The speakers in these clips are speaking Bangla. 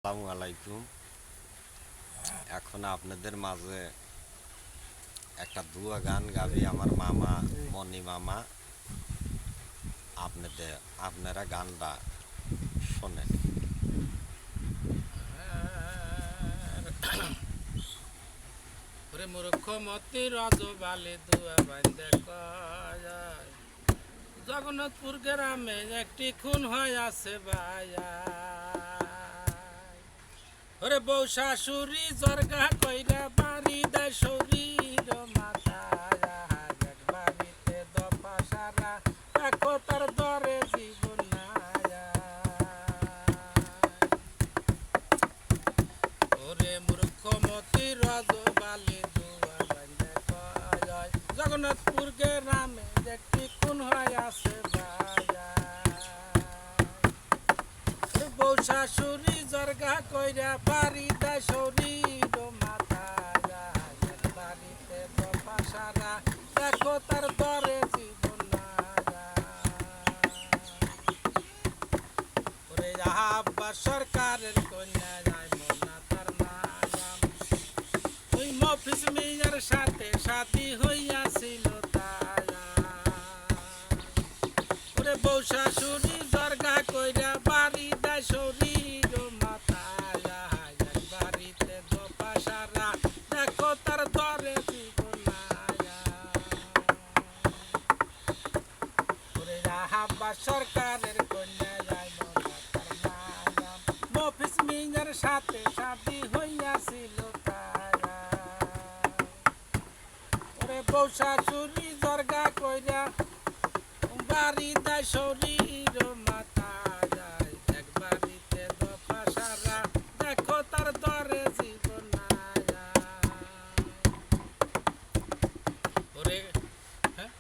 আসসালামু আলাইকুম। এখন আপনাদের মাঝে একটা দুয়া গান গাবি আমার মামা মনি মামা। আপনারা গানটা শোনেন। ওরে মূর্খমতি রজবালে দুয়া বান্ধে কয় জগন্নাথপুর গ্রামে একটি খুন হয় আছে ভাইয়া। ওরে বউ শাশুড়ি জর্গা কইরা বাড়ি দেয় শরীর মাথায় এক বাড়িতে দফা সারা দেখো তার দরে জীবন নায়া। ওরে মূর্খমতি রজবালে দুয়া বান্ধে কয় জগন্নাথপুর গ্রামে একটি খুন হয় আছে ভাইয়া। বউ শাশুড়ি জর্গা কইরা বাড়ি দেয় শরীর মাথায় বাড়িতে দফা সারা দেখো তার দরে জীবন নায়া। ওরে আব্বা সরকারের কন্যা যায় মনা তার নাম ওই মফিজ মিয়ার সাথে সাথী হইয়াছিল তায়া। ওরে বউ শাশুড়ি জর্গা কইরা বাড়ি দেয় শরীর মাথায় বাড়িতে দফা সারা দেখো তার দরে জীবন নায়া। ওরে আব্বা সরকারের কন্যা যায় মনা তার নাম মফিজ মিয়ার সাথে সাথী হইয়াছিল তায়া। ওরে বউ শাশুড়ি জর্গা কইরা বাড়ি দেয় শরীর মাথায় এক বাড়িতে দফা সারা দেখো তার দরে জীবন নায়া। ওরে হ্যাঁ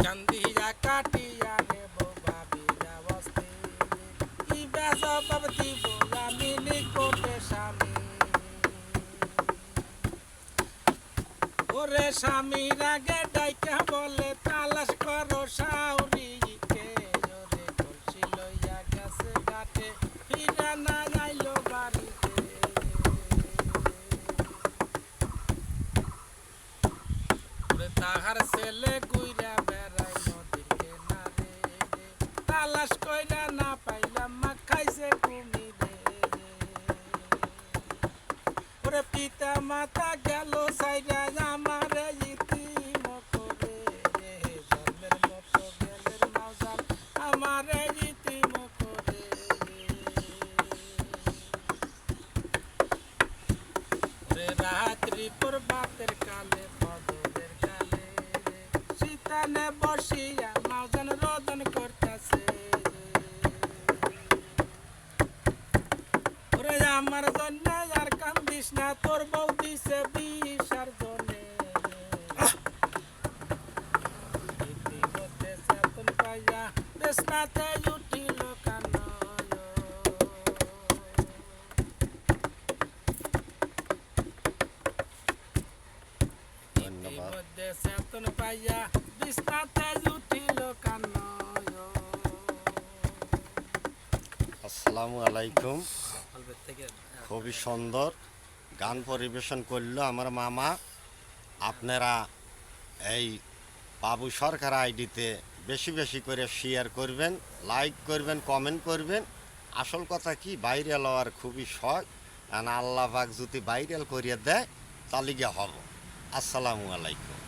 কান্দিয়া কাটিয়া রে বউ ভাবিয়া বস্তি কি বেজবাব দিব আমি নিকটে স্বামী। ওরে স্বামীর আগে ডাইকা বলে তালাশ করো সাউরিকে। ওরে কলসি লইয়া গেছে ঘাটে ফিরা না যাইলো বাড়িতে। ওরে তাহার ছেলে গুইরা বেড়াই নদীর কিনারে তালাশ কইরা না পাইলাম মা খাইছে কুমিরে। ওরে পিতা মাতা গেল সাইরা আমারে ইতিম করে জন্মের মতো গেলের মাজার আমারে ইতিম করে। ওরে রাত্রি প্রভাতের কালে বদলের কালে শীতানে বসিয়া মাজন রোদন করতেছে। ওরে আমার জন্য আর কান্দিস না তোর বউ দিছে বিষার জন্যে। ইতিমধ্যে চেতন পাইয়া দেশনাতে উঠিল কানয়। ধন্যবাদ। ইতিমধ্যে চেতন পাইয়া দেশনাতে উঠিল কানয়। আসসালামু আলাইকুম। হলবের থেকে খুবই সুন্দর গান পরিবেশন করলো আমার মামা। আপনারা এই বাবু সরকার আইডিতে বেশি বেশি করে শেয়ার করবেন, লাইক করবেন, কমেন্ট করবেন। আসল কথা কি ভাইরাল হওয়ার খুবই শখ, আর আল্লাহ পাক যদি ভাইরাল করিয়ে দেয় তালিকা হব। আসসালামু আলাইকুম।